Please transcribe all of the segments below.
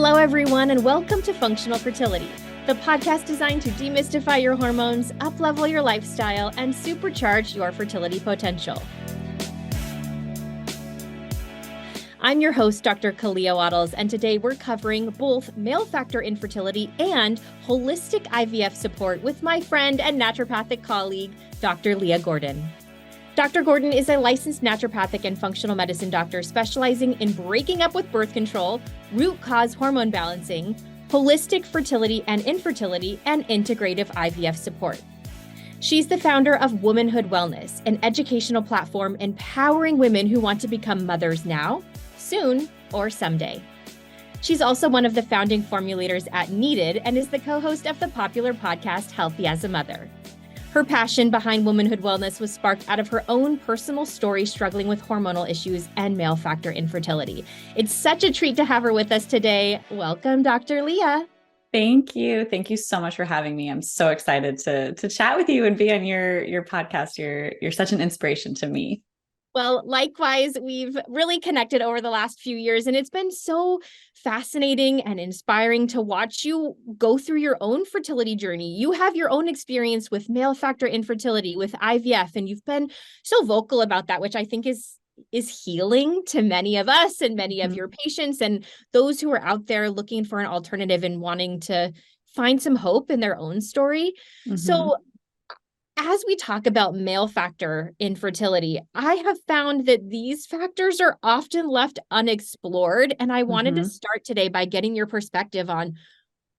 Hello, everyone, and welcome to Functional Fertility, the podcast designed to demystify your hormones, up-level your lifestyle, and supercharge your fertility potential. I'm your host, Dr. Kalia Waddles, and today we're covering both male factor infertility and holistic IVF support with my friend and naturopathic colleague, Dr. Leah Gordon. Dr. Gordon is a licensed naturopathic and functional medicine doctor specializing in breaking up with birth control, root cause hormone balancing, holistic fertility and infertility, and integrative IVF support. She's the founder of Womanhood Wellness, an educational platform empowering women who want to become mothers now, soon, or someday. She's also one of the founding formulators at Needed and is the co-host of the popular podcast Healthy as a Mother. Her passion behind Womanhood Wellness was sparked out of her own personal story struggling with hormonal issues and male factor infertility. It's such a treat to have her with us today. Welcome, Dr. Leah. Thank you. Thank you so much for having me. I'm so excited to chat with you and be on your podcast. You're such an inspiration to me. Well, likewise, we've really connected over the last few years, and it's been so fascinating and inspiring to watch you go through your own fertility journey. You have your own experience with male factor infertility, with IVF, and you've been so vocal about that, which I think is healing to many of us and many of your patients and those who are out there looking for an alternative and wanting to find some hope in their own story. So as we talk about male factor infertility, I have found that these factors are often left unexplored. And I wanted to start today by getting your perspective on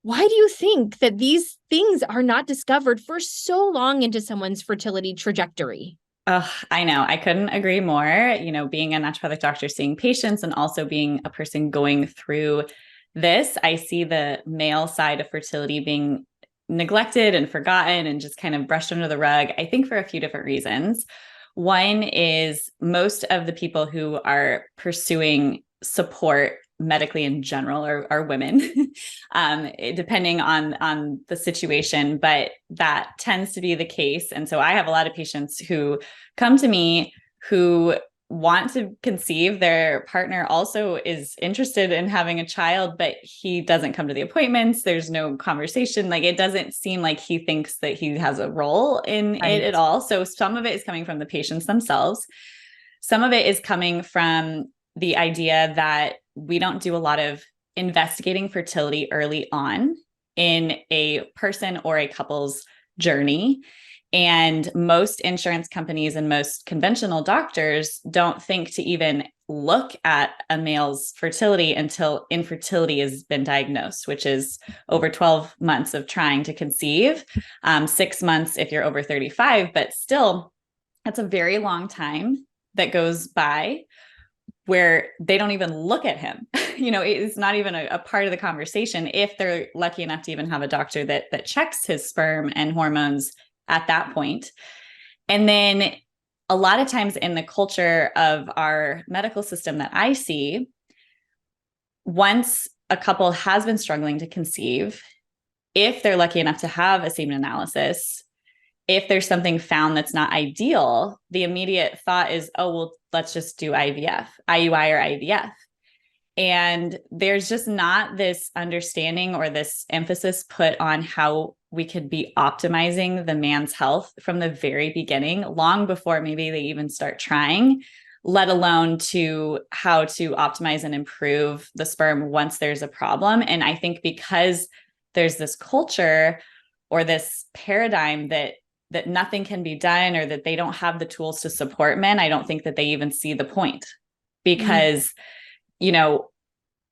why do you think that these things are not discovered for so long into someone's fertility trajectory? Oh, I know. I couldn't agree more. You know, being a naturopathic doctor, seeing patients, and also being a person going through this, I see the male side of fertility being neglected and forgotten and just kind of brushed under the rug, I think for a few different reasons. One is most of the people who are pursuing support medically in general are women, depending on the situation, but that tends to be the case. And so I have a lot of patients who come to me who want to conceive. Their partner also is interested in having a child, but he doesn't come to the appointments. There's no conversation. Like, it doesn't seem like he thinks that he has a role in it at all. So some of it is coming from the patients themselves. Some of it is coming from the idea that we don't do a lot of investigating fertility early on in a person or a couple's journey. And most insurance companies and most conventional doctors don't think to even look at a male's fertility until infertility has been diagnosed, which is over 12 months of trying to conceive, 6 months if you're over 35, but still, that's a very long time that goes by where they don't even look at him. You know, it's not even a part of the conversation if they're lucky enough to even have a doctor that checks his sperm and hormones at that point. And then a lot of times in the culture of our medical system that I see, once a couple has been struggling to conceive, if they're lucky enough to have a semen analysis, if there's something found that's not ideal, the immediate thought is, oh, well, let's just do IVF, IUI or IVF. And there's just not this understanding or this emphasis put on how we could be optimizing the man's health from the very beginning, long before maybe they even start trying, let alone to how to optimize and improve the sperm once there's a problem. And I think because there's this culture or this paradigm that nothing can be done or that they don't have the tools to support men, I don't think that they even see the point. Because, you know,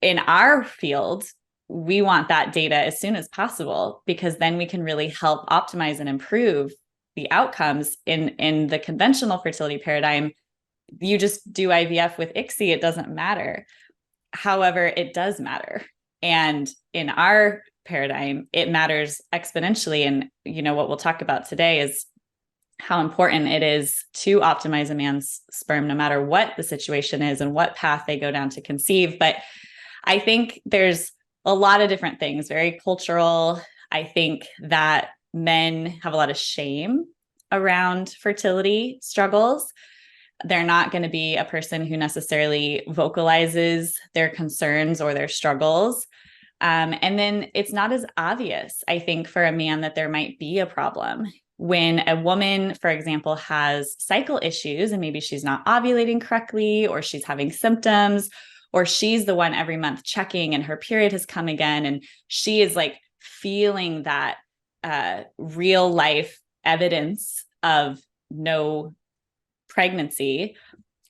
in our field, we want that data as soon as possible, because then we can really help optimize and improve the outcomes. In the conventional fertility paradigm, you just do IVF with ICSI, it doesn't matter. However, it does matter. And in our paradigm, it matters exponentially. And, you know, what we'll talk about today is how important it is to optimize a man's sperm, no matter what the situation is and what path they go down to conceive. But I think there's a lot of different things, very cultural. I think that men have a lot of shame around fertility struggles. They're not going to be a person who necessarily vocalizes their concerns or their struggles. And then it's not as obvious, I think, for a man that there might be a problem. When a woman, for example, has cycle issues and maybe she's not ovulating correctly, or she's having symptoms, or she's the one every month checking and her period has come again, and she is like feeling that real life evidence of no pregnancy,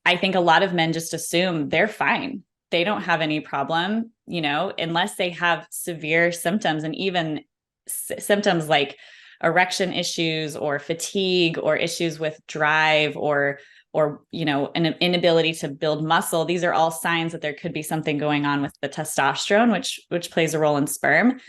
I think a lot of men just assume they're fine. They don't have any problem, unless they have severe symptoms, and even symptoms like erection issues or fatigue or issues with drive or an inability to build muscle. These are all signs that there could be something going on with the testosterone, which plays a role in sperm.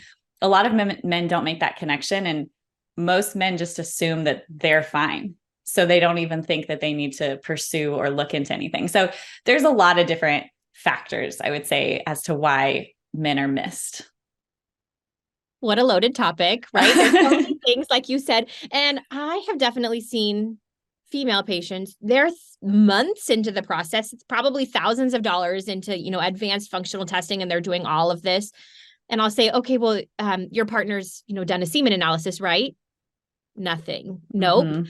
A lot of men don't make that connection, and most men just assume that they're fine. So they don't even think that they need to pursue or look into anything. So there's a lot of different factors, I would say, as to why men are missed. What a loaded topic, right? There's so many things, like you said. And I have definitely seen female patients, they're months into the process. It's probably thousands of dollars into, advanced functional testing, and they're doing all of this. And I'll say, okay, well, your partner's, done a semen analysis, right? Nothing. Nope. Mm-hmm.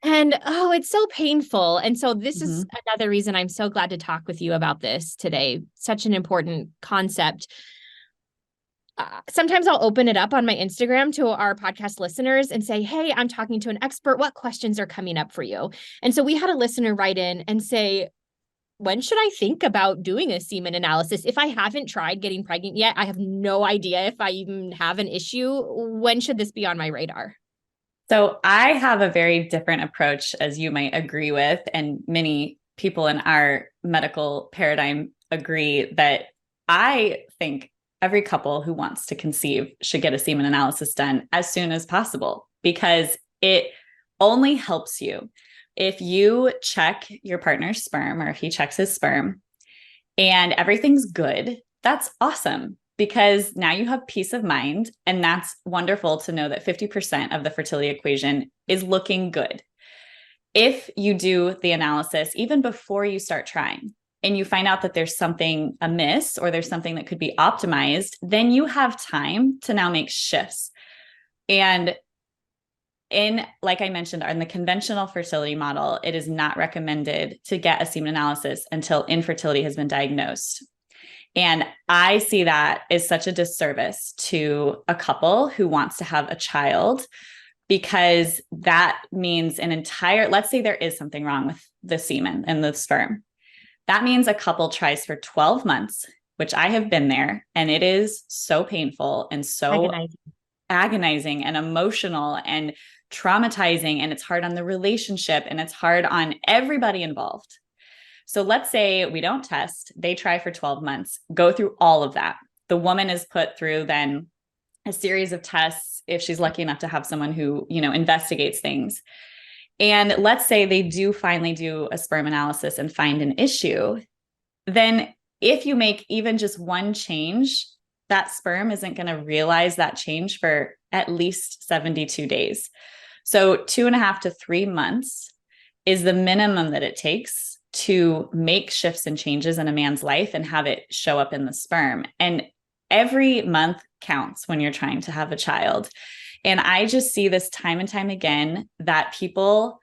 And it's so painful. And so this Mm-hmm. is another reason I'm so glad to talk with you about this today. Such an important concept. Sometimes I'll open it up on my Instagram to our podcast listeners and say, hey, I'm talking to an expert. What questions are coming up for you? And so we had a listener write in and say, when should I think about doing a semen analysis? If I haven't tried getting pregnant yet, I have no idea if I even have an issue. When should this be on my radar? So I have a very different approach, as you might agree with, and many people in our medical paradigm agree, that I think every couple who wants to conceive should get a semen analysis done as soon as possible, because it only helps you. If you check your partner's sperm, or if he checks his sperm and everything's good, that's awesome, because now you have peace of mind. And that's wonderful to know that 50% of the fertility equation is looking good. If you do the analysis, even before you start trying, and you find out that there's something amiss or there's something that could be optimized, then you have time to now make shifts. And like I mentioned, in the conventional fertility model, it is not recommended to get a semen analysis until infertility has been diagnosed. And I see that as such a disservice to a couple who wants to have a child, because that means let's say there is something wrong with the semen and the sperm. That means a couple tries for 12 months, which I have been there, and it is so painful and so agonizing and emotional and traumatizing, and it's hard on the relationship, and it's hard on everybody involved. So let's say we don't test, they try for 12 months, go through all of that. The woman is put through then a series of tests, if she's lucky enough to have someone who, investigates things. And let's say they do finally do a sperm analysis and find an issue. Then if you make even just one change, that sperm isn't going to realize that change for at least 72 days. So 2.5 to 3 months is the minimum that it takes to make shifts and changes in a man's life and have it show up in the sperm. And every month counts when you're trying to have a child. And I just see this time and time again, that people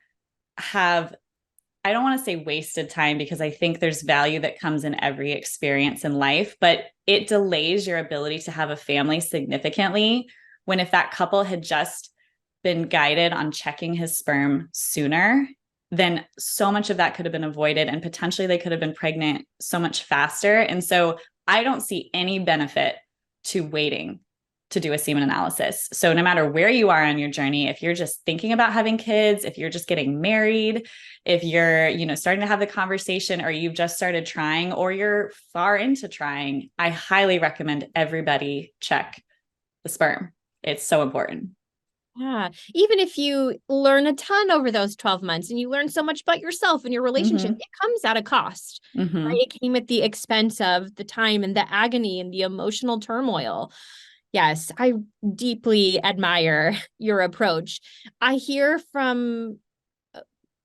have, I don't want to say wasted time, because I think there's value that comes in every experience in life, but it delays your ability to have a family significantly, when if that couple had just been guided on checking his sperm sooner, then so much of that could have been avoided, and potentially they could have been pregnant so much faster. And so I don't see any benefit to waiting to do a semen analysis. So no matter where you are on your journey, if you're just thinking about having kids, if you're just getting married, if you're, starting to have the conversation, or you've just started trying, or you're far into trying, I highly recommend everybody check the sperm. It's so important. Yeah. Even if you learn a ton over those 12 months and you learn so much about yourself and your relationship, Mm-hmm. it comes at a cost, Mm-hmm. right? It came at the expense of the time and the agony and the emotional turmoil. Yes, I deeply admire your approach. I hear from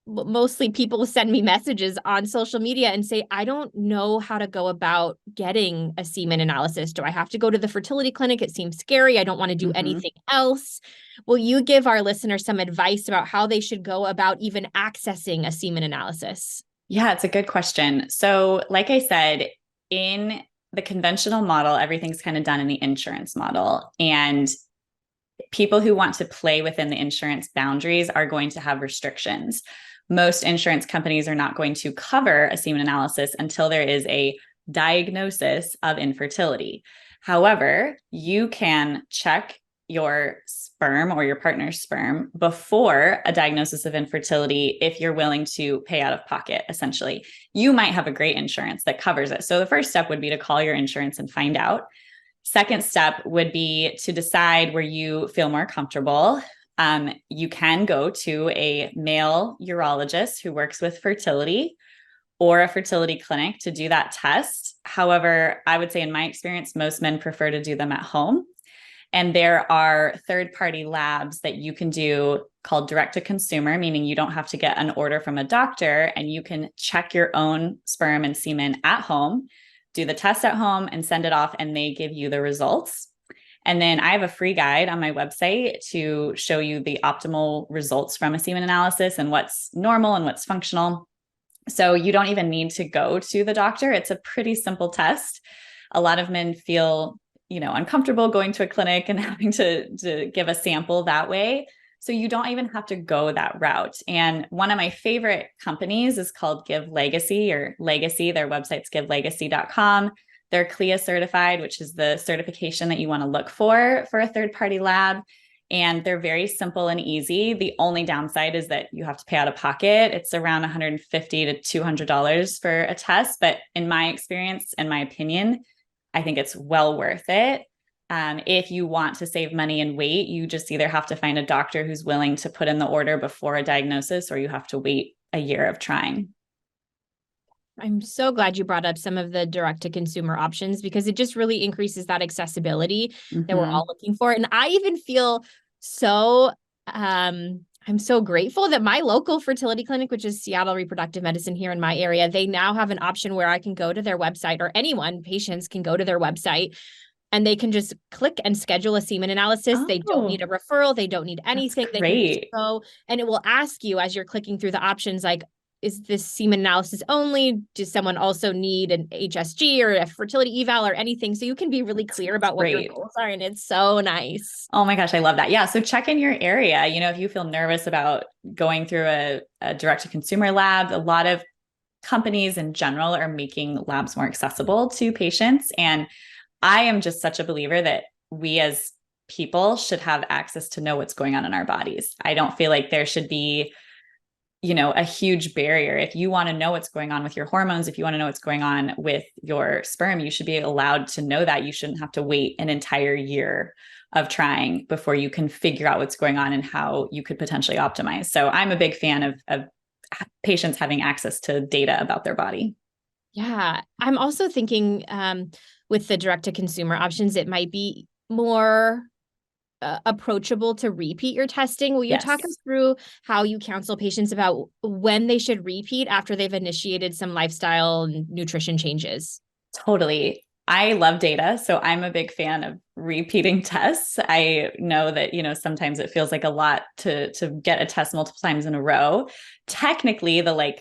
mostly people send me messages on social media and say, I don't know how to go about getting a semen analysis. Do I have to go to the fertility clinic? It seems scary. I don't want to do anything else. Will you give our listeners some advice about how they should go about even accessing a semen analysis? Yeah, it's a good question. So, like I said, in the conventional model, everything's kind of done in the insurance model. And people who want to play within the insurance boundaries are going to have restrictions. Most insurance companies are not going to cover a semen analysis until there is a diagnosis of infertility. However, you can check your sperm or your partner's sperm before a diagnosis of infertility if you're willing to pay out of pocket, essentially. You might have a great insurance that covers it. So the first step would be to call your insurance and find out. Second step would be to decide where you feel more comfortable. You can go to a male urologist who works with fertility or a fertility clinic to do that test. However, I would say in my experience, most men prefer to do them at home. And there are third-party labs that you can do called direct to consumer, meaning you don't have to get an order from a doctor, and you can check your own sperm and semen at home, do the test at home and send it off, and they give you the results. And then I have a free guide on my website to show you the optimal results from a semen analysis and what's normal and what's functional. So you don't even need to go to the doctor. It's a pretty simple test. A lot of men feel, uncomfortable going to a clinic and having to give a sample that way. So you don't even have to go that route. And one of my favorite companies is called Give Legacy or Legacy. Their website's givelegacy.com. They're CLIA certified, which is the certification that you want to look for a third-party lab. And they're very simple and easy. The only downside is that you have to pay out of pocket. It's around $150 to $200 for a test. But in my experience, in my opinion, I think it's well worth it. If you want to save money and wait, you just either have to find a doctor who's willing to put in the order before a diagnosis, or you have to wait a year of trying. I'm so glad you brought up some of the direct to consumer options, because it just really increases that accessibility that we're all looking for. And I even feel so, I'm so grateful that my local fertility clinic, which is Seattle Reproductive Medicine here in my area, they now have an option where I can go to their website, or patients can go to their website and they can just click and schedule a semen analysis. They don't need a referral. They don't need anything. They can just go, and it will ask you as you're clicking through the options, like, is this semen analysis only? Does someone also need an HSG or a fertility eval or anything? So you can be really clear about what your goals are. And it's so nice. Oh my gosh, I love that. Yeah. So check in your area. If you feel nervous about going through a direct to consumer lab, a lot of companies in general are making labs more accessible to patients. And I am just such a believer that we as people should have access to know what's going on in our bodies. I don't feel like there should be a huge barrier. If you want to know what's going on with your hormones, if you want to know what's going on with your sperm, you should be allowed to know that. You shouldn't have to wait an entire year of trying before you can figure out what's going on and how you could potentially optimize. So I'm a big fan of patients having access to data about their body. Yeah. I'm also thinking with the direct to consumer options, it might be more approachable to repeat your testing. Will you talk us through how you counsel patients about when they should repeat after they've initiated some lifestyle and nutrition changes? Totally. I love data, so I'm a big fan of repeating tests. I know that, sometimes it feels like a lot to get a test multiple times in a row. Technically, the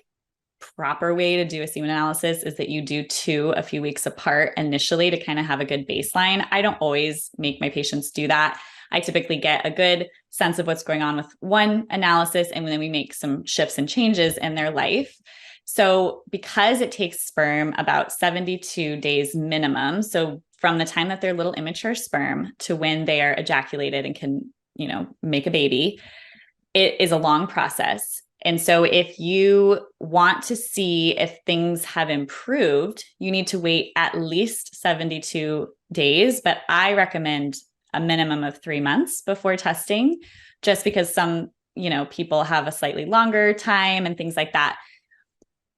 proper way to do a semen analysis is that you do 2 a few weeks apart initially to kind of have a good baseline. I don't always make my patients do that. I typically get a good sense of what's going on with one analysis, and then we make some shifts and changes in their life. So because it takes sperm about 72 days minimum, so from the time that they're little immature sperm to when they are ejaculated and can, make a baby, it is a long process. And so if you want to see if things have improved, you need to wait at least 72 days, but I recommend a minimum of 3 months before testing, just because some, people have a slightly longer time and things like that.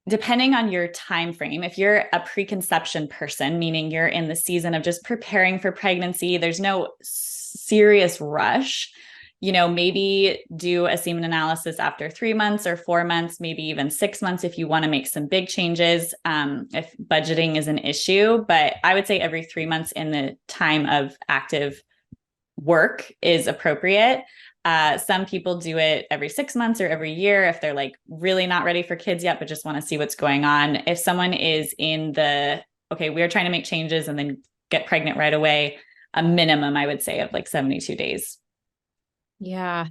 Depending on your time frame, if you're a preconception person, meaning you're in the season of just preparing for pregnancy, there's no serious rush, maybe do a semen analysis after 3 months or 4 months, maybe even 6 months if you want to make some big changes, if budgeting is an issue. But I would say every 3 months in the time of active work is appropriate. Some people do it every 6 months or every year if they're like really not ready for kids yet, but just want to see what's going on. If someone is in the, okay, we're trying to make changes and then get pregnant right away, a minimum, I would say, of like 72 days. Yeah.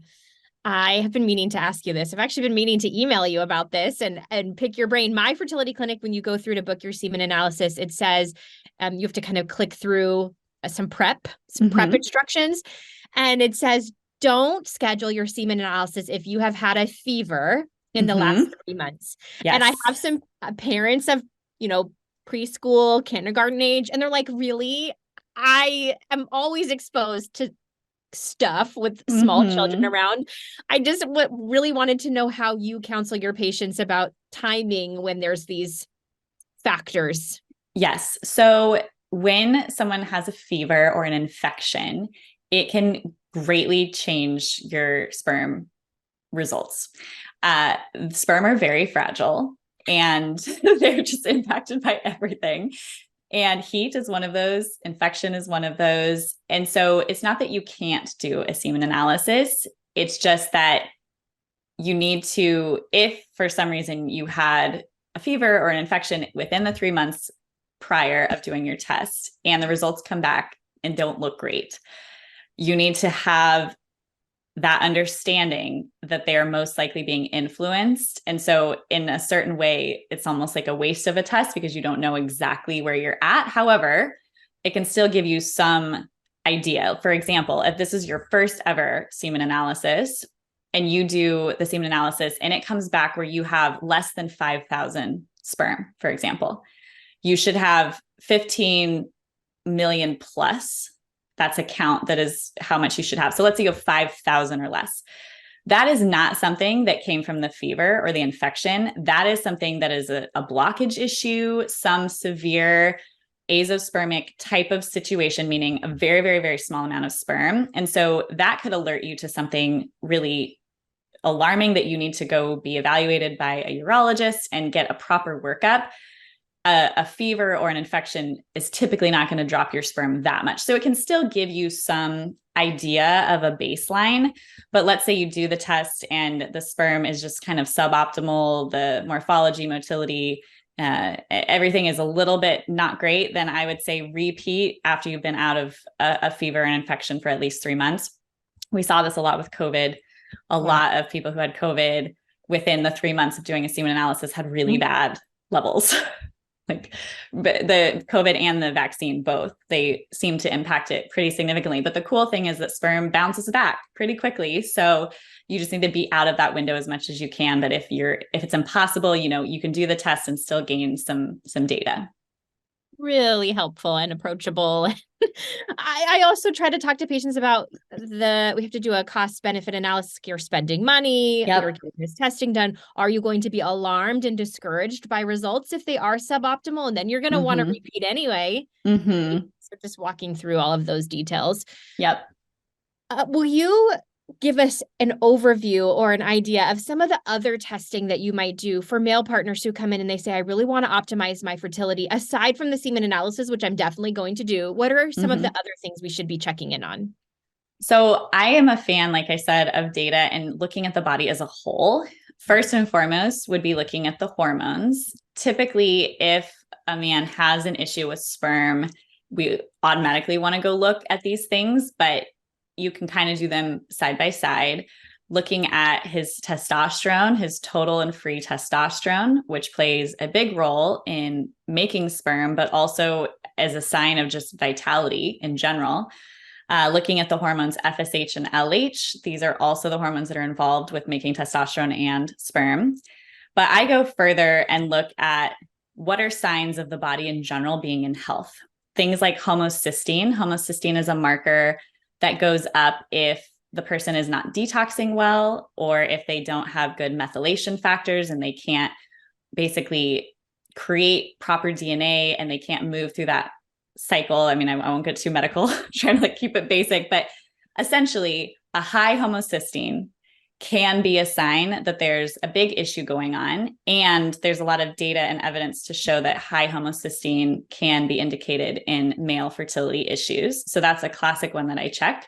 I have been meaning to ask you this. I've actually been meaning to email you about this and pick your brain. My fertility clinic, when you go through to book your semen analysis, it says you have to kind of click through some prep instructions. And it says, don't schedule your semen analysis if you have had a fever in the last 3 months. Yes. And I have some parents of, preschool, kindergarten age, and they're like, really? I am always exposed to stuff with small children around. I just really wanted to know how you counsel your patients about timing when there's these factors. Yes. So when someone has a fever or an infection, it can greatly change your sperm results. Sperm are very fragile and they're just impacted by everything. And heat is one of those, infection is one of those. And so it's not that you can't do a semen analysis. It's just that you need to, if for some reason you had a fever or an infection within the 3 months prior of doing your test and the results come back and don't look great, you need to have that understanding that they are most likely being influenced. And so in a certain way, it's almost like a waste of a test because you don't know exactly where you're at. However, it can still give you some idea. For example, if this is your first ever semen analysis and you do the semen analysis and it comes back where you have less than 5,000 sperm, for example, you should have 15 million plus. That's a count. That is how much you should have. So let's say you have 5,000 or less. That is not something that came from the fever or the infection. That is something that is a blockage issue, some severe azoospermic type of situation, meaning a very, very, very small amount of sperm. And so that could alert you to something really alarming that you need to go be evaluated by a urologist and get a proper workup. A fever or an infection is typically not going to drop your sperm that much. So it can still give you some idea of a baseline. But let's say you do the test and the sperm is just kind of suboptimal, the morphology, motility, everything is a little bit not great. Then I would say repeat after you've been out of a fever and infection for at least 3 months. We saw this a lot with COVID. A lot of people who had COVID within the 3 months of doing a semen analysis had really bad levels. Like the COVID and the vaccine, both, they seem to impact it pretty significantly. But the cool thing is that sperm bounces back pretty quickly. So you just need to be out of that window as much as you can. But if it's impossible, you can do the test and still gain some data. Really helpful and approachable. I also try to talk to patients about we have to do a cost benefit analysis. You're spending money. Yep. You're getting this testing done. Are you going to be alarmed and discouraged by results if they are suboptimal? And then you're going to want to repeat anyway. So just walking through all of those details. Yep. Will you give us an overview or an idea of some of the other testing that you might do for male partners who come in and they say, I really want to optimize my fertility, aside from the semen analysis, which I'm definitely going to do? What are some of the other things we should be checking in on? So I am a fan, like I said, of data and looking at the body as a whole. First and foremost would be looking at the hormones. Typically, if a man has an issue with sperm, we automatically want to go look at these things, but you can kind of do them side by side, looking at his testosterone, his total and free testosterone, which plays a big role in making sperm, but also as a sign of just vitality in general. Looking at the hormones FSH and LH. These are also the hormones that are involved with making testosterone and sperm. But I go further and look at what are signs of the body in general being in health. Things like homocysteine. Homocysteine is a marker that goes up if the person is not detoxing well, or if they don't have good methylation factors and they can't basically create proper DNA and they can't move through that cycle. I mean, I won't get too medical, trying to keep it basic, but essentially a high homocysteine can be a sign that there's a big issue going on. And there's a lot of data and evidence to show that high homocysteine can be indicated in male fertility issues. So that's a classic one that I check.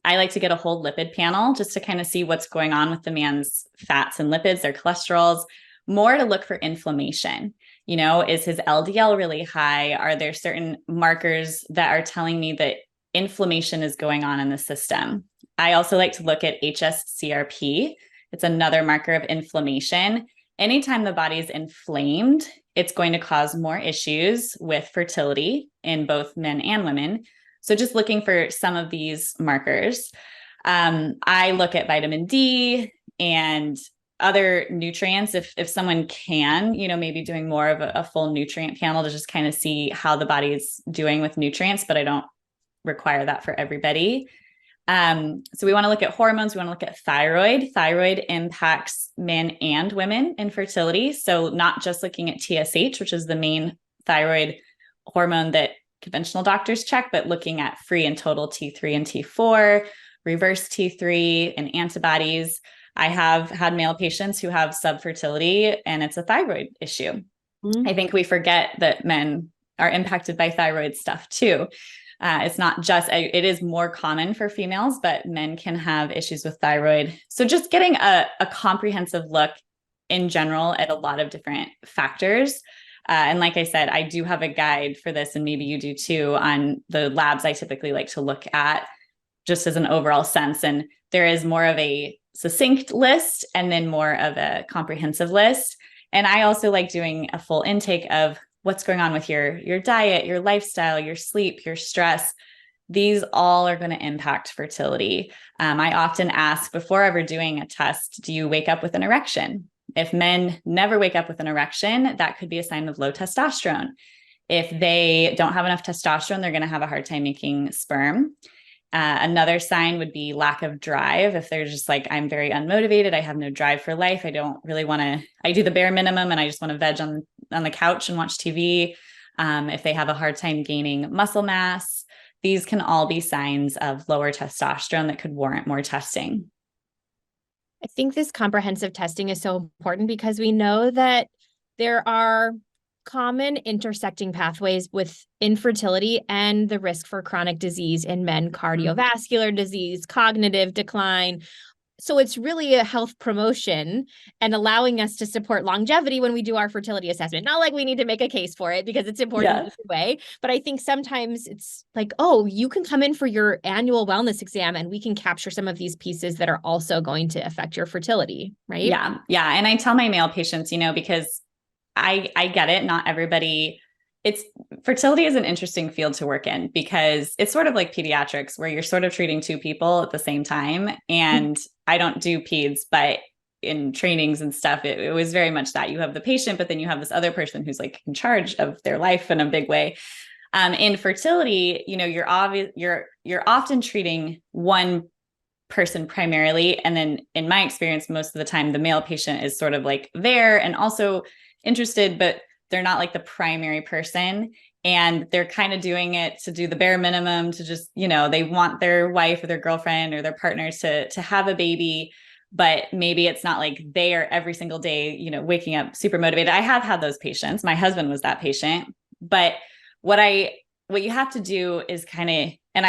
I like to get a whole lipid panel just to kind of see what's going on with the man's fats and lipids, their cholesterols, more to look for inflammation. Is his LDL really high? Are there certain markers that are telling me that inflammation is going on in the system? I also like to look at hsCRP. It's another marker of inflammation. Anytime the body is inflamed, it's going to cause more issues with fertility in both men and women. So just looking for some of these markers. I look at vitamin D and other nutrients. If someone can, maybe doing more of a full nutrient panel to just kind of see how the body is doing with nutrients, but I don't require that for everybody. So we want to look at hormones. We want to look at thyroid. Thyroid impacts men and women in fertility. So not just looking at TSH, which is the main thyroid hormone that conventional doctors check, but looking at free and total T3 and T4, reverse T3 and antibodies. I have had male patients who have subfertility and it's a thyroid issue. Mm-hmm. I think we forget that men are impacted by thyroid stuff too. It's not just, it is more common for females, but men can have issues with thyroid. So just getting a comprehensive look in general at a lot of different factors. And like I said, I do have a guide for this, and maybe you do too, on the labs I typically like to look at just as an overall sense. And there is more of a succinct list and then more of a comprehensive list. And I also like doing a full intake of what's going on with your diet, your lifestyle, your sleep, your stress. These all are going to impact fertility. I often ask before ever doing a test, do you wake up with an erection? If men never wake up with an erection, that could be a sign of low testosterone. If they don't have enough testosterone, they're going to have a hard time making sperm. Another sign would be lack of drive. If they're just like, I'm very unmotivated, I have no drive for life, I don't really want to, I do the bare minimum and I just want to veg on the couch and watch TV. If they have a hard time gaining muscle mass, these can all be signs of lower testosterone that could warrant more testing. I think this comprehensive testing is so important because we know that there are common intersecting pathways with infertility and the risk for chronic disease in men, cardiovascular disease, cognitive decline. So it's really a health promotion and allowing us to support longevity when we do our fertility assessment. Not like we need to make a case for it because it's important either way. But I think sometimes it's like, oh, you can come in for your annual wellness exam and we can capture some of these pieces that are also going to affect your fertility, right? Yeah. Yeah. And I tell my male patients, because I get it. Not everybody, fertility is an interesting field to work in because it's sort of like pediatrics where you're sort of treating two people at the same time. And I don't do peds, but in trainings and stuff, it was very much that you have the patient, but then you have this other person who's like in charge of their life in a big way. In fertility, you're often treating one person primarily. And then in my experience, most of the time, the male patient is sort of like there and also interested, but they're not like the primary person. And they're kind of doing it to do the bare minimum to just, they want their wife or their girlfriend or their partner to have a baby, but maybe it's not like they are every single day, waking up super motivated. I have had those patients. My husband was that patient, but what you have to do is and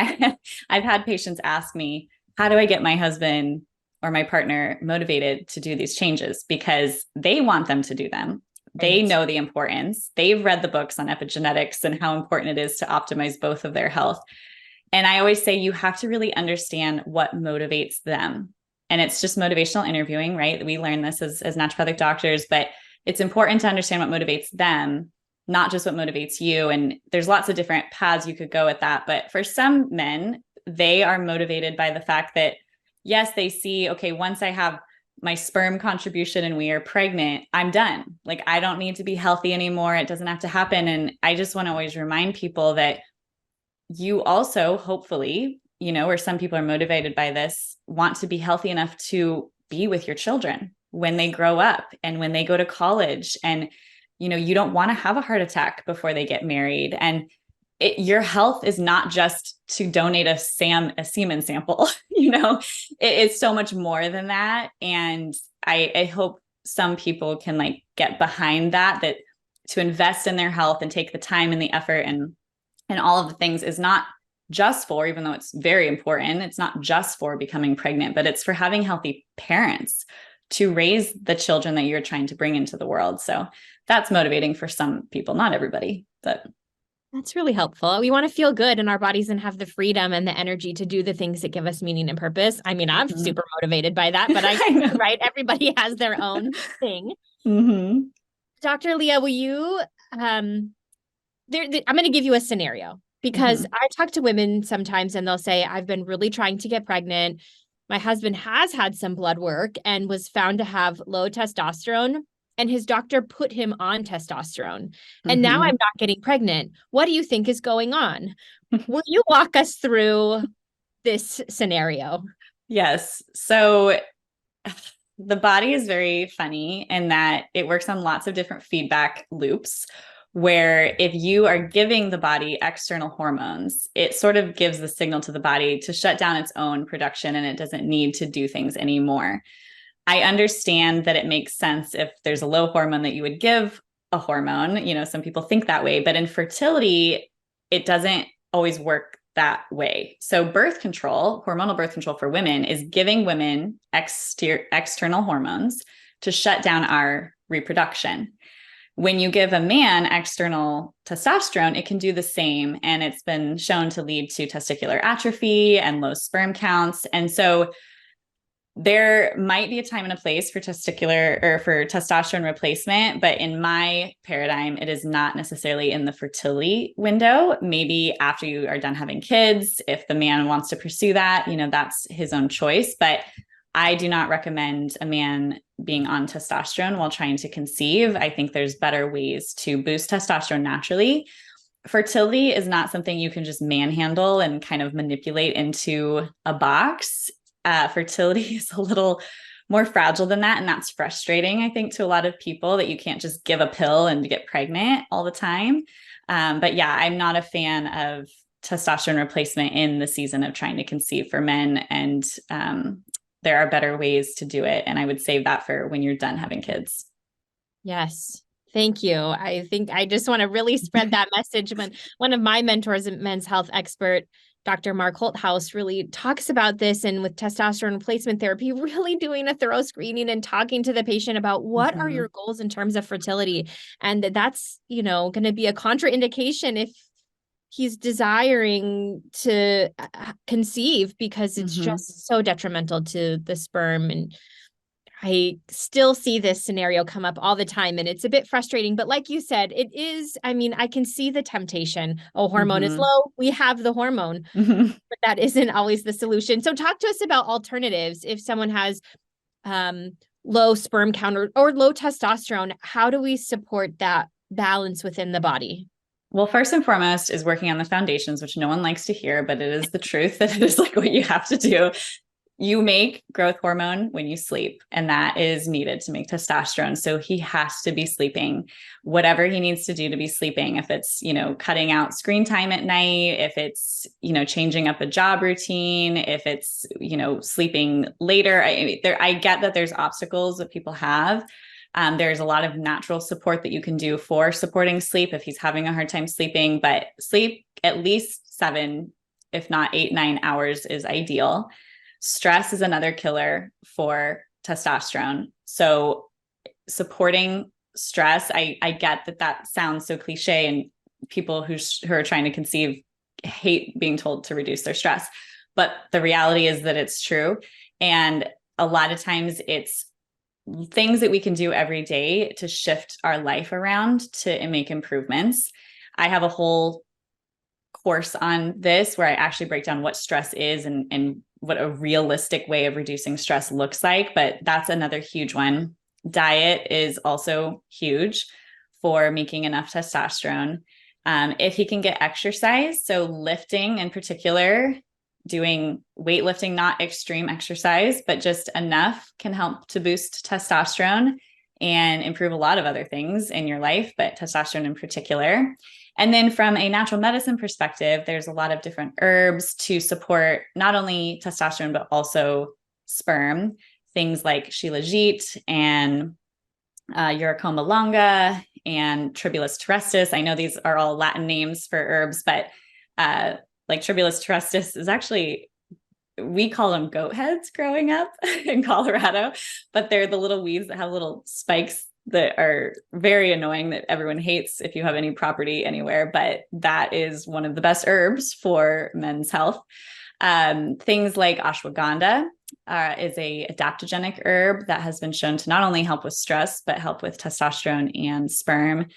I've had patients ask me, how do I get my husband or my partner motivated to do these changes? Because they want them to do them. They know the importance. They've read the books on epigenetics and how important it is to optimize both of their health. And I always say you have to really understand what motivates them. And it's just motivational interviewing, right? We learn this as naturopathic doctors, but it's important to understand what motivates them, not just what motivates you. And there's lots of different paths you could go with that. But for some men, they are motivated by the fact that, yes, they see, okay, once I have my sperm contribution and we are pregnant, I'm done. Like, I don't need to be healthy anymore. It doesn't have to happen. And I just want to always remind people that you also, hopefully, or some people are motivated by this, want to be healthy enough to be with your children when they grow up and when they go to college. And, you don't want to have a heart attack before they get married. And your health is not just to donate a semen sample. It's so much more than that. And I hope some people can like get behind that to invest in their health and take the time and the effort and all of the things is not just for, even though it's very important, it's not just for becoming pregnant, but it's for having healthy parents to raise the children that you're trying to bring into the world. So that's motivating for some people, not everybody, but that's really helpful. We want to feel good in our bodies and have the freedom and the energy to do the things that give us meaning and purpose. I mean, I'm super motivated by that, but right? Everybody has their own thing. Dr. Leah, will you, I'm going to give you a scenario because I talk to women sometimes and they'll say, I've been really trying to get pregnant. My husband has had some blood work and was found to have low testosterone. And his doctor put him on testosterone. And now I'm not getting pregnant. What do you think is going on? Will you walk us through this scenario? Yes. So the body is very funny in that it works on lots of different feedback loops, where if you are giving the body external hormones, it sort of gives the signal to the body to shut down its own production and it doesn't need to do things anymore. I understand that it makes sense if there's a low hormone that you would give a hormone. Some people think that way, but in fertility, it doesn't always work that way. So hormonal birth control for women is giving women external hormones to shut down our reproduction. When you give a man external testosterone, it can do the same. And it's been shown to lead to testicular atrophy and low sperm counts. And so there might be a time and a place for testosterone replacement, but in my paradigm, it is not necessarily in the fertility window. Maybe after you are done having kids, if the man wants to pursue that, that's his own choice. But I do not recommend a man being on testosterone while trying to conceive. I think there's better ways to boost testosterone naturally. Fertility is not something you can just manhandle and kind of manipulate into a box. Fertility is a little more fragile than that. And that's frustrating, I think, to a lot of people that you can't just give a pill and get pregnant all the time. But yeah, I'm not a fan of testosterone replacement in the season of trying to conceive for men. And there are better ways to do it. And I would save that for when you're done having kids. Yes. Thank you. I think I just want to really spread that message. When one of my mentors, a men's health expert, Dr. Mark Holthaus, really talks about this, and with testosterone replacement therapy, really doing a thorough screening and talking to the patient about what are your goals in terms of fertility. And that's, going to be a contraindication if he's desiring to conceive, because it's just so detrimental to the sperm. And I still see this scenario come up all the time, and it's a bit frustrating. But like you said, it is, I can see the temptation. Oh, hormone is low. We have the hormone, but that isn't always the solution. So talk to us about alternatives. If someone has low sperm count or low testosterone, how do we support that balance within the body? Well, first and foremost is working on the foundations, which no one likes to hear, but it is the truth that it is like what you have to do. You make growth hormone when you sleep, and that is needed to make testosterone. So he has to be sleeping, whatever he needs to do to be sleeping. If it's, cutting out screen time at night, if it's, changing up a job routine, if it's, sleeping later. I get that there's obstacles that people have. There's a lot of natural support that you can do for supporting sleep if he's having a hard time sleeping, but sleep at least 7, if not 8, 9 hours is ideal. Stress is another killer for testosterone. So supporting stress, I get that sounds so cliche, and people who are trying to conceive hate being told to reduce their stress. But the reality is that it's true. And a lot of times it's things that we can do every day to shift our life around to make improvements. I have a whole course on this where I actually break down what stress is and what a realistic way of reducing stress looks like. But that's another huge one. Diet is also huge for making enough testosterone. If he can get exercise, so lifting in particular, doing weightlifting, not extreme exercise, but just enough, can help to boost testosterone and improve a lot of other things in your life, but testosterone in particular. And then from a natural medicine perspective, there's a lot of different herbs to support not only testosterone, but also sperm. Things like Shilajit and Uricoma longa and Tribulus terrestris. I know these are all Latin names for herbs, but like Tribulus terrestris is actually, we call them goat heads growing up in Colorado, but they're the little weeds that have little spikes that are very annoying that everyone hates if you have any property anywhere, but that is one of the best herbs for men's health. Things like ashwagandha is a adaptogenic herb that has been shown to not only help with stress, but help with testosterone and sperm.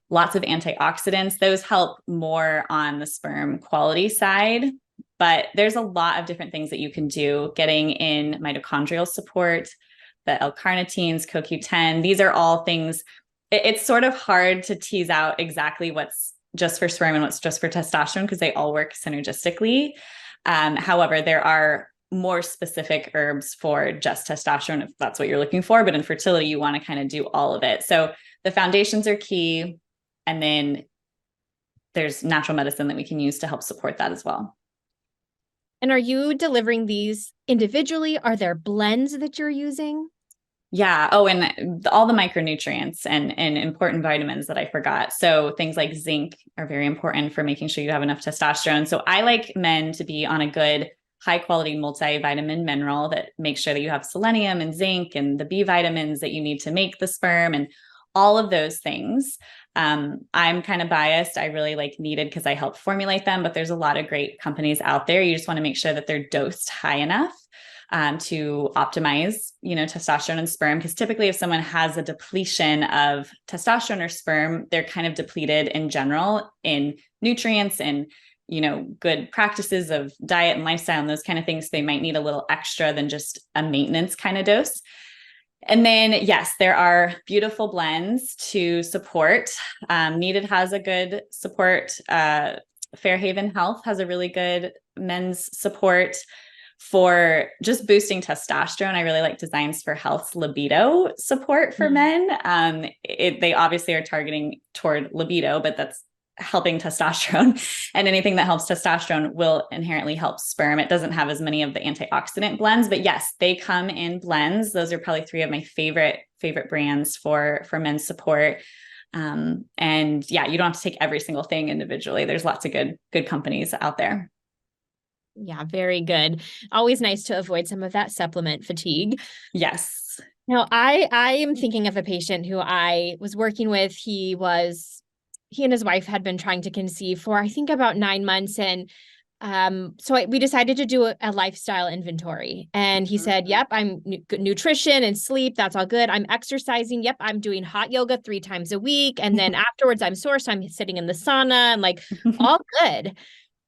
Lots of antioxidants. Those help more on the sperm quality side, but there's a lot of different things that you can do. Getting in mitochondrial support, the L-carnitines, CoQ10, these are all things. It's sort of hard to tease out exactly what's just for sperm and what's just for testosterone because they all work synergistically. However, there are more specific herbs for just testosterone if that's what you're looking for. But in fertility, you want to kind of do all of it. So the foundations are key. And then there's natural medicine that we can use to help support that as well. And are you delivering these individually? Are there blends that you're using? Yeah. Oh, and all the micronutrients and important vitamins that I forgot. So things like zinc are very important for making sure you have enough testosterone. So I like men to be on a good, high quality multivitamin mineral that makes sure that you have selenium and zinc and the B vitamins that you need to make the sperm and all of those things. I'm kind of biased. I really like Needed because I help formulate them, but there's a lot of great companies out there. You just want to make sure that they're dosed high enough to optimize, testosterone and sperm. Because typically if someone has a depletion of testosterone or sperm, they're kind of depleted in general in nutrients and, good practices of diet and lifestyle and those kind of things. They might need a little extra than just a maintenance kind of dose. And then, yes, there are beautiful blends to support. Needed has a good support. Fairhaven Health has a really good men's support for just boosting testosterone. I really like Designs for Health's libido support for men. They obviously are targeting toward libido, but that's helping testosterone, and anything that helps testosterone will inherently help sperm. It doesn't have as many of the antioxidant blends, but yes, they come in blends. Those are probably three of my favorite brands for men's support. And yeah, you don't have to take every single thing individually. There's lots of good companies out there. Yeah, very good. Always nice to avoid some of that supplement fatigue. Yes. Now, I am thinking of a patient who I was working with. He and his wife had been trying to conceive for, I think, about 9 months. And we decided to do a lifestyle inventory. And he said, yep, I'm nutrition and sleep. That's all good. I'm exercising. Yep. I'm doing hot yoga 3 times a week. And then afterwards I'm sore. So I'm sitting in the sauna and like all good.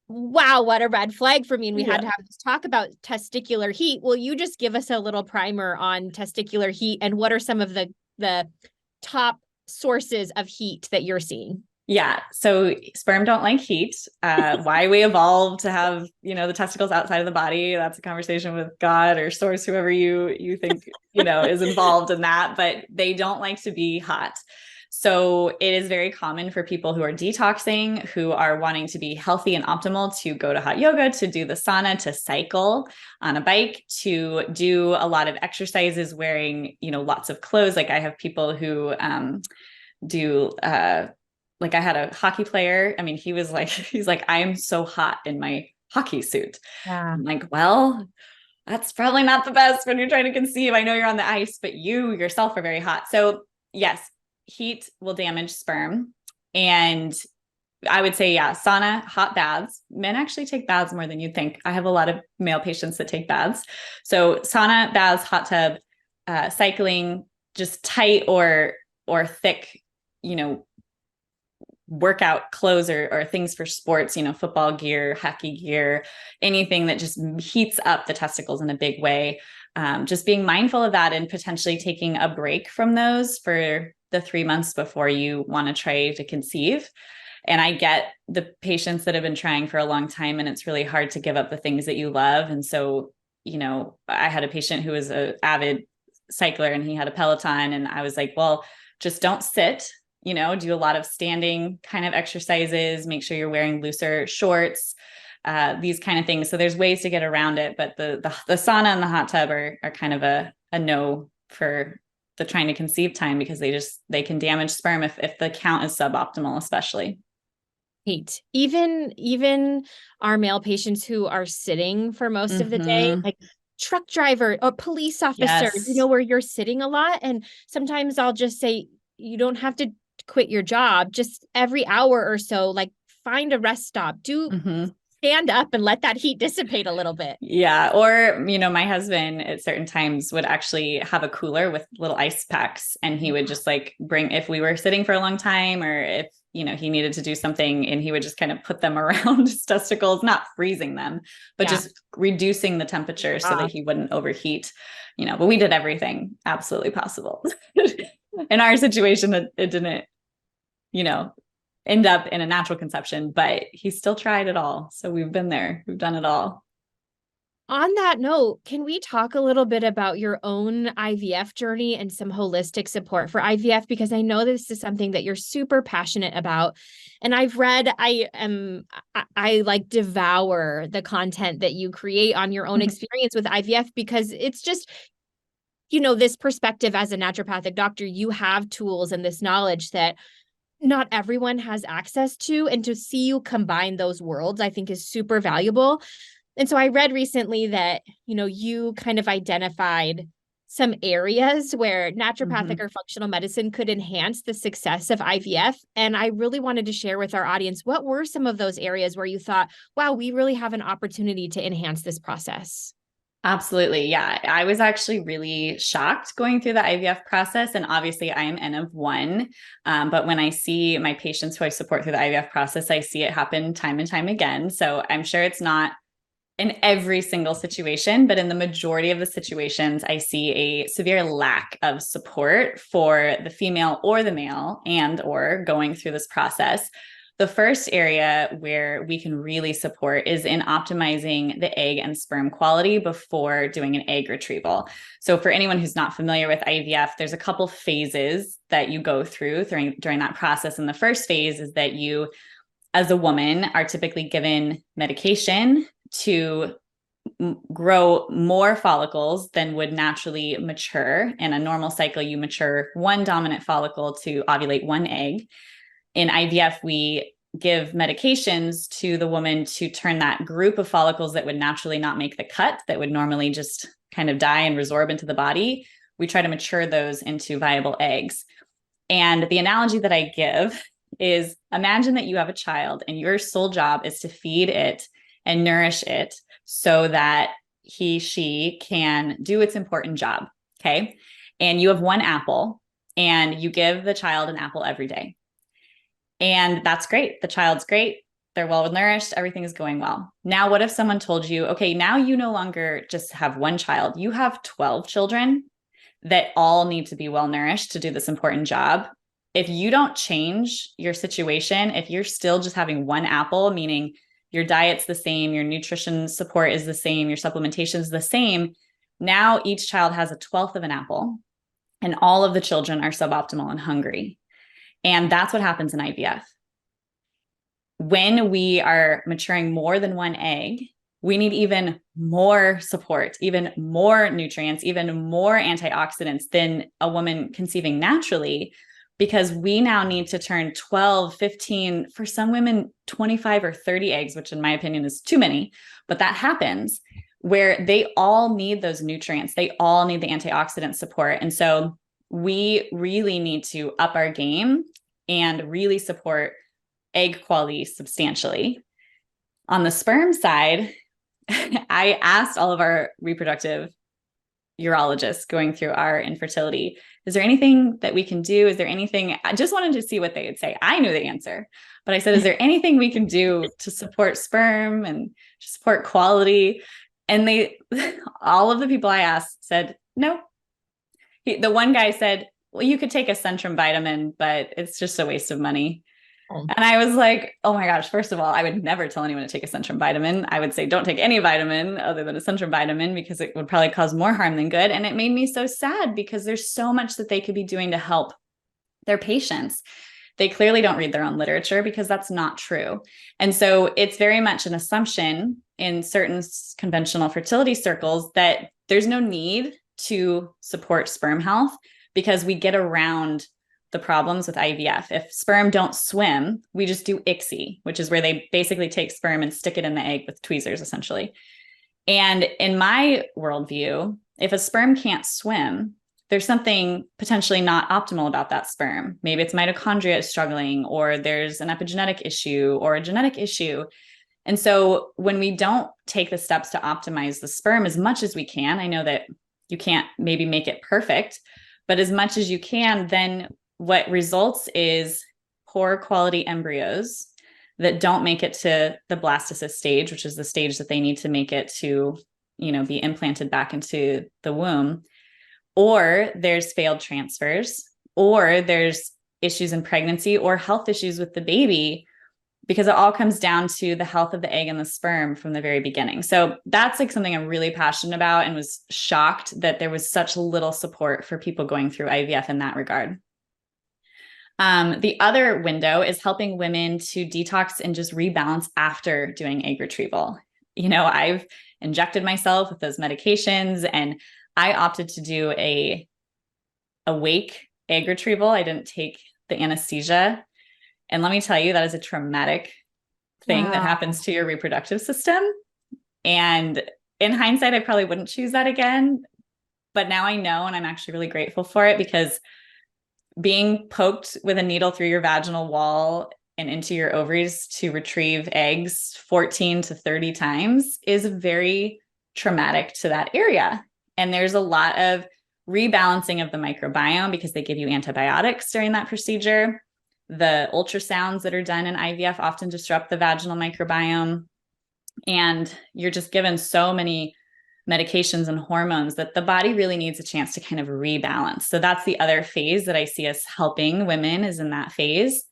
Wow, what a red flag for me. And we had to have this talk about testicular heat. Will you just give us a little primer on testicular heat and what are some of the top sources of heat that you're seeing? Yeah. So sperm don't like heat. Why we evolved to have, the testicles outside of the body. That's a conversation with God or source, whoever you think, is involved in that, but they don't like to be hot. So it is very common for people who are detoxing, who are wanting to be healthy and optimal, to go to hot yoga, to do the sauna, to cycle on a bike, to do a lot of exercises wearing, lots of clothes. Like I have people who do like I had a hockey player. I mean, he's like, I am so hot in my hockey suit. Yeah. I'm like, well, that's probably not the best when you're trying to conceive. I know you're on the ice, but you yourself are very hot. So yes, heat will damage sperm. And I would say, yeah, sauna, hot baths. Men actually take baths more than you'd think. I have a lot of male patients that take baths. So sauna, baths, hot tub, cycling, just tight or thick, workout clothes or things for sports, football gear, hockey gear, anything that just heats up the testicles in a big way. Just being mindful of that and potentially taking a break from those for the 3 months before you want to try to conceive. And I get the patients that have been trying for a long time and it's really hard to give up the things that you love. And so, I had a patient who was an avid cycler and he had a Peloton and I was like, well, just don't sit. do a lot of standing kind of exercises, make sure you're wearing looser shorts, these kind of things. So there's ways to get around it, but the sauna and the hot tub are kind of a no for the trying to conceive time, because they can damage sperm if the count is suboptimal, especially. Hate. Even our male patients who are sitting for most of the day, like truck driver or police officers, Yes. where you're sitting a lot. And sometimes I'll just say, you don't have to quit your job, just every hour or so, like find a rest stop, stand up and let that heat dissipate a little bit. Yeah. Or, my husband at certain times would actually have a cooler with little ice packs, and he would just like bring, if we were sitting for a long time, or if, he needed to do something, and he would just kind of put them around his testicles, not freezing them, but just reducing the temperature so that he wouldn't overheat, but we did everything absolutely possible. In our situation, it didn't, end up in a natural conception, but he still tried it all. So we've been there, we've done it all. On that note, can we talk a little bit about your own IVF journey and some holistic support for IVF? Because I know this is something that you're super passionate about. And I've read, I like devour the content that you create on your own experience with IVF, because it's just, this perspective as a naturopathic doctor, you have tools and this knowledge that not everyone has access to. And to see you combine those worlds, I think is super valuable. And so I read recently that, you kind of identified some areas where naturopathic or functional medicine could enhance the success of IVF. And I really wanted to share with our audience, what were some of those areas where you thought, wow, we really have an opportunity to enhance this process? Absolutely. Yeah. I was actually really shocked going through the IVF process. And obviously I am N of one. But when I see my patients who I support through the IVF process, I see it happen time and time again. So I'm sure it's not in every single situation, but in the majority of the situations, I see a severe lack of support for the female or the male or going through this process. The first area where we can really support is in optimizing the egg and sperm quality before doing an egg retrieval. So for anyone who's not familiar with IVF, there's a couple phases that you go through during that process. And the first phase is that you, as a woman, are typically given medication to grow more follicles than would naturally mature. In a normal cycle, you mature one dominant follicle to ovulate one egg. In IVF, we give medications to the woman to turn that group of follicles that would naturally not make the cut, that would normally just kind of die and resorb into the body. We try to mature those into viable eggs. And the analogy that I give is, imagine that you have a child and your sole job is to feed it and nourish it so that she can do its important job. Okay. And you have one apple and you give the child an apple every day. And that's great. The child's great. They're well nourished. Everything is going well. Now, what if someone told you, okay, now you no longer just have one child, you have 12 children that all need to be well nourished to do this important job. If you don't change your situation, if you're still just having one apple, meaning your diet's the same, your nutrition support is the same, your supplementation is the same, now each child has a 12th of an apple and all of the children are suboptimal and hungry. And that's what happens in IVF. When we are maturing more than one egg, we need even more support, even more nutrients, even more antioxidants than a woman conceiving naturally, because we now need to turn 12, 15, for some women, 25 or 30 eggs, which in my opinion is too many, but that happens, where they all need those nutrients. They all need the antioxidant support. And so we really need to up our game and really support egg quality substantially. On the sperm side, I asked all of our reproductive urologists going through our infertility, is there anything that we can do? Is there anything? I just wanted to see what they would say. I knew the answer, but I said, is there anything we can do to support sperm and support quality? And all of the people I asked said, no. The one guy said, well, you could take a Centrum vitamin, but it's just a waste of money. Oh. And I was like, oh my gosh, first of all, I would never tell anyone to take a Centrum vitamin. I would say, don't take any vitamin other than a Centrum vitamin, because it would probably cause more harm than good. And it made me so sad, because there's so much that they could be doing to help their patients. they clearly don't read their own literature, because that's not true. And so it's very much an assumption in certain conventional fertility circles that there's no need to support sperm health because we get around the problems with IVF. If sperm don't swim, we just do ICSI, which is where they basically take sperm and stick it in the egg with tweezers, essentially. And in my worldview, if a sperm can't swim, there's something potentially not optimal about that sperm. Maybe its mitochondria is struggling, or there's an epigenetic issue or a genetic issue. And so when we don't take the steps to optimize the sperm as much as we can, I know that you can't maybe make it perfect, but as much as you can, then what results is poor quality embryos that don't make it to the blastocyst stage, which is the stage that they need to make it to, be implanted back into the womb. Or there's failed transfers, or there's issues in pregnancy or health issues with the baby, because it all comes down to the health of the egg and the sperm from the very beginning. So that's like something I'm really passionate about, and was shocked that there was such little support for people going through IVF in that regard. The other window is helping women to detox and just rebalance after doing egg retrieval. I've injected myself with those medications, and I opted to do a awake egg retrieval. I didn't take the anesthesia. And let me tell you, that is a traumatic thing that happens to your reproductive system. And in hindsight, I probably wouldn't choose that again. But now I know, and I'm actually really grateful for it, because being poked with a needle through your vaginal wall and into your ovaries to retrieve eggs 14 to 30 times is very traumatic to that area. And there's a lot of rebalancing of the microbiome, because they give you antibiotics during that procedure. The ultrasounds that are done in IVF often disrupt the vaginal microbiome. And you're just given so many medications and hormones that the body really needs a chance to kind of rebalance. So that's the other phase that I see us helping women, is in that phase.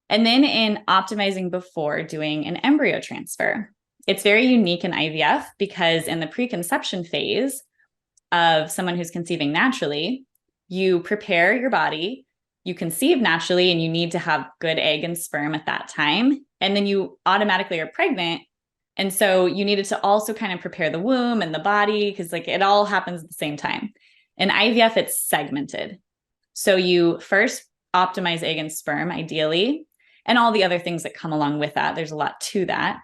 And then in optimizing before doing an embryo transfer. It's very unique in IVF, because in the preconception phase of someone who's conceiving naturally, you prepare your body, you conceive naturally, and you need to have good egg and sperm at that time. And then you automatically are pregnant. And so you needed to also kind of prepare the womb and the body, because it all happens at the same time. In IVF, it's segmented. So you first optimize egg and sperm, ideally, and all the other things that come along with that. There's a lot to that.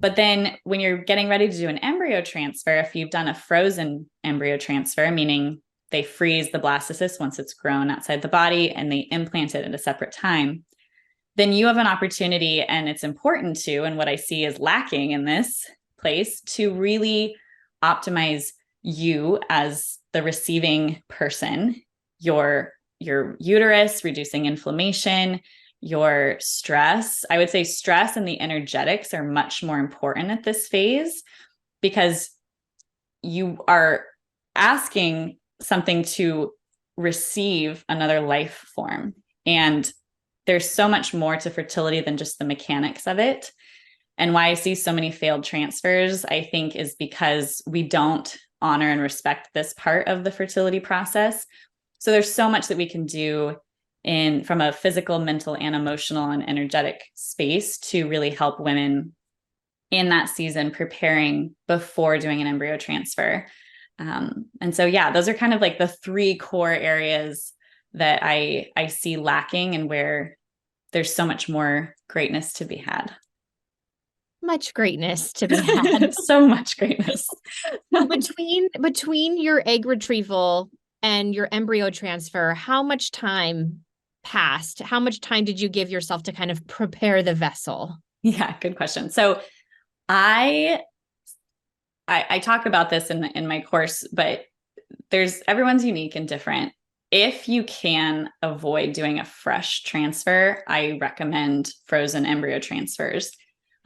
But then when you're getting ready to do an embryo transfer, if you've done a frozen embryo transfer, meaning they freeze the blastocyst once it's grown outside the body and they implant it at a separate time, then you have an opportunity, and it's important to, and what I see is lacking in this place, to really optimize you as the receiving person, your uterus, reducing inflammation, your stress. I would say stress and the energetics are much more important at this phase, because you are asking something to receive another life form. And there's so much more to fertility than just the mechanics of it. And why I see so many failed transfers, I think, is because we don't honor and respect this part of the fertility process. So there's so much that we can do from a physical, mental, and emotional and energetic space to really help women in that season preparing before doing an embryo transfer. And so, those are kind of like the three core areas that I see lacking, and where there's so much more greatness to be had. Much greatness to be had. So much greatness. Between your egg retrieval and your embryo transfer, how much time passed? How much time did you give yourself to kind of prepare the vessel? Yeah, good question. So I talk about this in my course, but everyone's unique and different. If you can avoid doing a fresh transfer, I recommend frozen embryo transfers.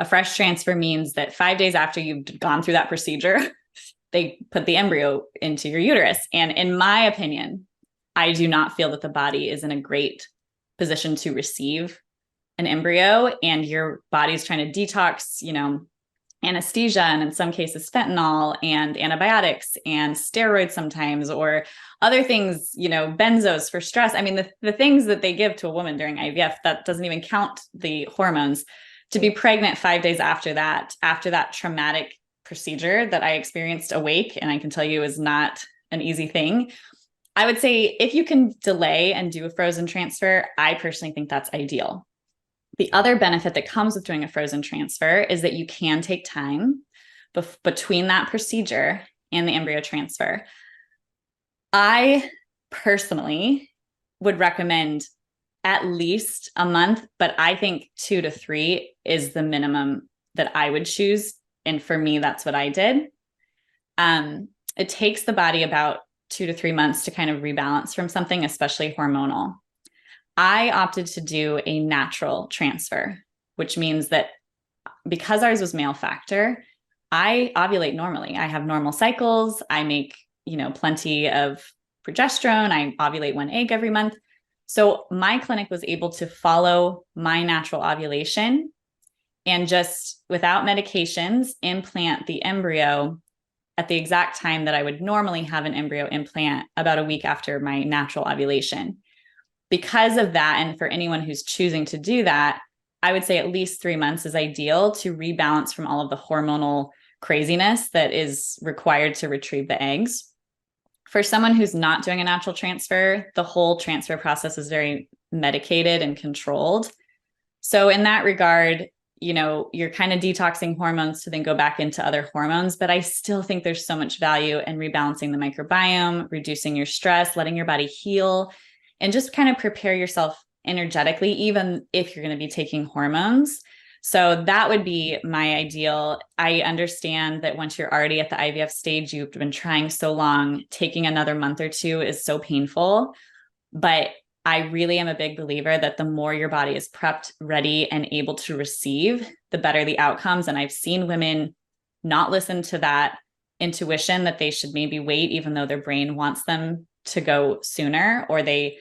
A fresh transfer means that 5 days after you've gone through that procedure, they put the embryo into your uterus. And in my opinion, I do not feel that the body is in a great position to receive an embryo, and your body's trying to detox, anesthesia, and in some cases fentanyl and antibiotics and steroids sometimes, or other things, benzos for stress. I mean, the things that they give to a woman during IVF, that doesn't even count the hormones. To be pregnant 5 days after that traumatic procedure that I experienced awake, and I can tell you is not an easy thing. I would say if you can delay and do a frozen transfer, I personally think that's ideal. The other benefit that comes with doing a frozen transfer is that you can take time between that procedure and the embryo transfer. I personally would recommend at least a month, but I think 2 to 3 is the minimum that I would choose. And for me, that's what I did. It takes the body about 2 to 3 months to kind of rebalance from something, especially hormonal. I opted to do a natural transfer, which means that because ours was male factor, I ovulate normally. I have normal cycles. I make, plenty of progesterone. I ovulate 1 egg every month. So my clinic was able to follow my natural ovulation and just without medications, implant the embryo at the exact time that I would normally have an embryo implant, about a week after my natural ovulation. Because of that, and for anyone who's choosing to do that, I would say at least 3 months is ideal to rebalance from all of the hormonal craziness that is required to retrieve the eggs. For someone who's not doing a natural transfer, the whole transfer process is very medicated and controlled. So in that regard, you're kind of detoxing hormones to then go back into other hormones. But I still think there's so much value in rebalancing the microbiome, reducing your stress, letting your body heal, and just kind of prepare yourself energetically, even if you're going to be taking hormones. So that would be my ideal. I understand that once you're already at the IVF stage, you've been trying so long, taking another month or 2 is so painful. But I really am a big believer that the more your body is prepped, ready, and able to receive, the better the outcomes. And I've seen women not listen to that intuition that they should maybe wait, even though their brain wants them to go sooner, or they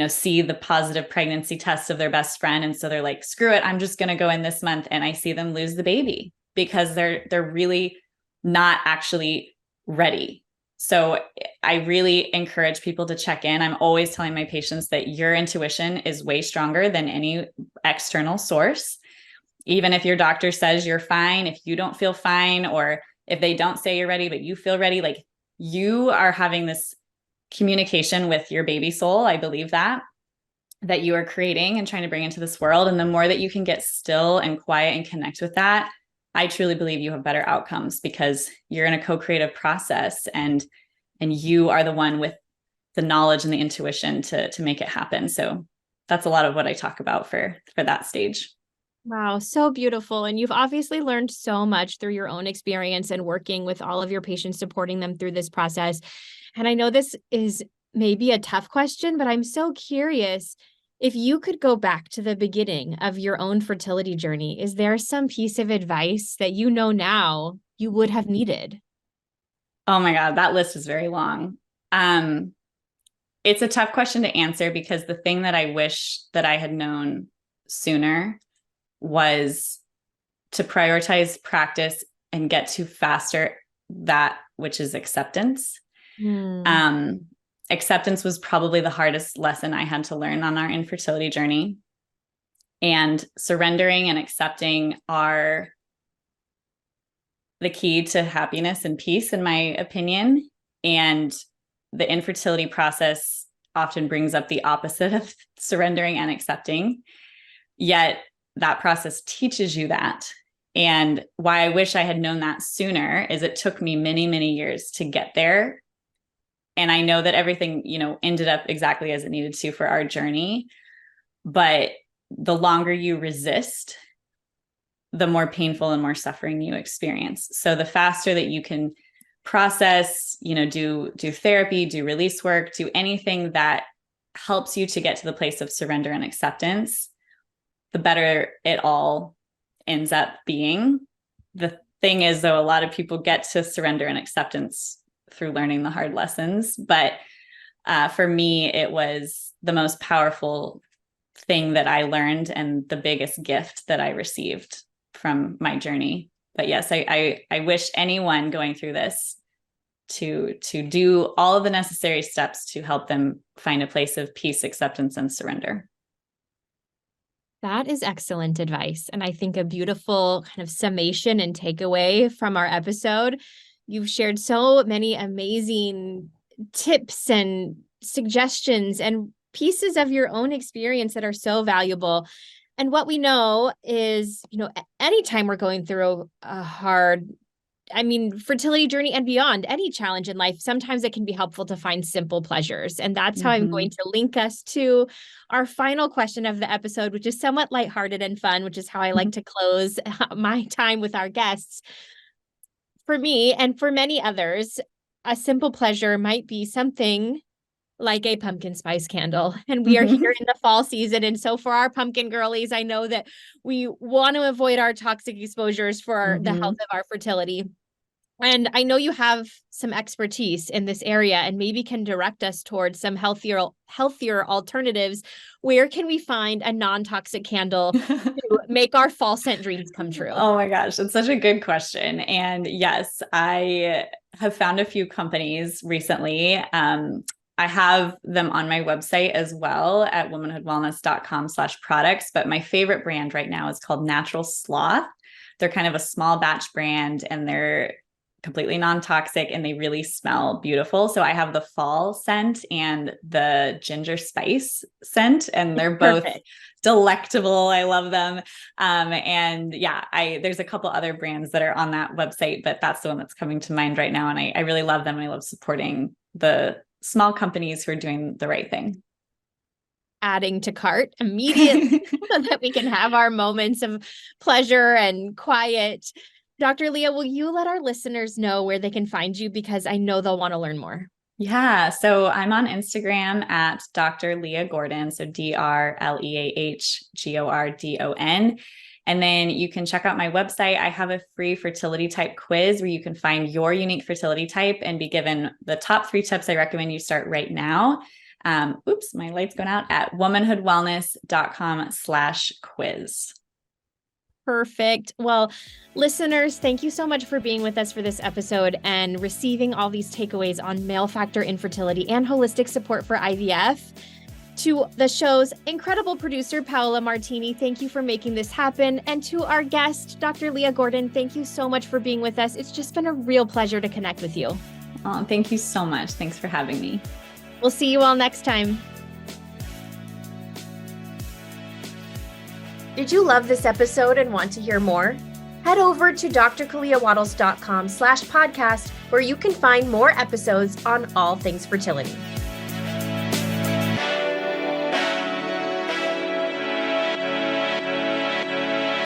see the positive pregnancy test of their best friend. And so they're like, screw it, I'm just going to go in this month. And I see them lose the baby because they're really not actually ready. So I really encourage people to check in. I'm always telling my patients that your intuition is way stronger than any external source. Even if your doctor says you're fine, if you don't feel fine, or if they don't say you're ready, but you feel ready, like you are having this communication with your baby soul. I believe that you are creating and trying to bring into this world. And the more that you can get still and quiet and connect with that, I truly believe you have better outcomes because you're in a co-creative process and you are the one with the knowledge and the intuition to make it happen. So that's a lot of what I talk about for that stage. Wow, so beautiful. And you've obviously learned so much through your own experience and working with all of your patients, supporting them through this process. And I know this is maybe a tough question, but I'm so curious, if you could go back to the beginning of your own fertility journey, is there some piece of advice that now you would have needed? Oh my God, that list is very long. It's a tough question to answer because the thing that I wish that I had known sooner was to prioritize practice and get to faster that which is acceptance. Acceptance was probably the hardest lesson I had to learn on our infertility journey. And surrendering and accepting are the key to happiness and peace, in my opinion. And the infertility process often brings up the opposite of surrendering and accepting. Yet that process teaches you that. And why I wish I had known that sooner is it took me many, many years to get there. And I know that everything, ended up exactly as it needed to for our journey. But the longer you resist, the more painful and more suffering you experience. So the faster that you can process, do therapy, do release work, do anything that helps you to get to the place of surrender and acceptance, the better it all ends up being. The thing is, though, a lot of people get to surrender and acceptance through learning the hard lessons. But for me, it was the most powerful thing that I learned and the biggest gift that I received from my journey. But yes, I wish anyone going through this to do all of the necessary steps to help them find a place of peace, acceptance, and surrender. That is excellent advice. And I think a beautiful kind of summation and takeaway from our episode. You've shared so many amazing tips and suggestions and pieces of your own experience that are so valuable. And what we know is, anytime we're going through a hard, fertility journey and beyond, any challenge in life, sometimes it can be helpful to find simple pleasures. And that's how I'm going to link us to our final question of the episode, which is somewhat lighthearted and fun, which is how I like to close my time with our guests. For me and for many others, a simple pleasure might be something like a pumpkin spice candle. And we are here in the fall season. And so for our pumpkin girlies, I know that we want to avoid our toxic exposures for the health of our fertility. And I know you have some expertise in this area and maybe can direct us towards some healthier alternatives. Where can we find a non-toxic candle to make our fall scent dreams come true? Oh my gosh, it's such a good question. And yes, I have found a few companies recently. I have them on my website as well at womanhoodwellness.com/products. But my favorite brand right now is called Natural Sloth. They're kind of a small batch brand and they're completely non-toxic and they really smell beautiful. So I have the fall scent and the ginger spice scent, and they're both delectable. I love them. And yeah, there's a couple other brands that are on that website, but that's the one that's coming to mind right now. And I really love them. I love supporting the small companies who are doing the right thing. Adding to cart immediately so that we can have our moments of pleasure and quiet. Dr. Leah, will you let our listeners know where they can find you? Because I know they'll want to learn more. Yeah. So I'm on Instagram at Dr. Leah Gordon. So DrLeahGordon. And then you can check out my website. I have a free fertility type quiz where you can find your unique fertility type and be given the top 3 tips I recommend you start right now. Oops, my light's going out at womanhoodwellness.com/quiz. Perfect. Well, listeners, thank you so much for being with us for this episode and receiving all these takeaways on male factor infertility and holistic support for IVF. To the show's incredible producer, Paola Martini, thank you for making this happen. And to our guest, Dr. Leah Gordon, thank you so much for being with us. It's just been a real pleasure to connect with you. Oh, thank you so much. Thanks for having me. We'll see you all next time. Did you love this episode and want to hear more? Head over to drkaliawattles.com/podcast where you can find more episodes on all things fertility.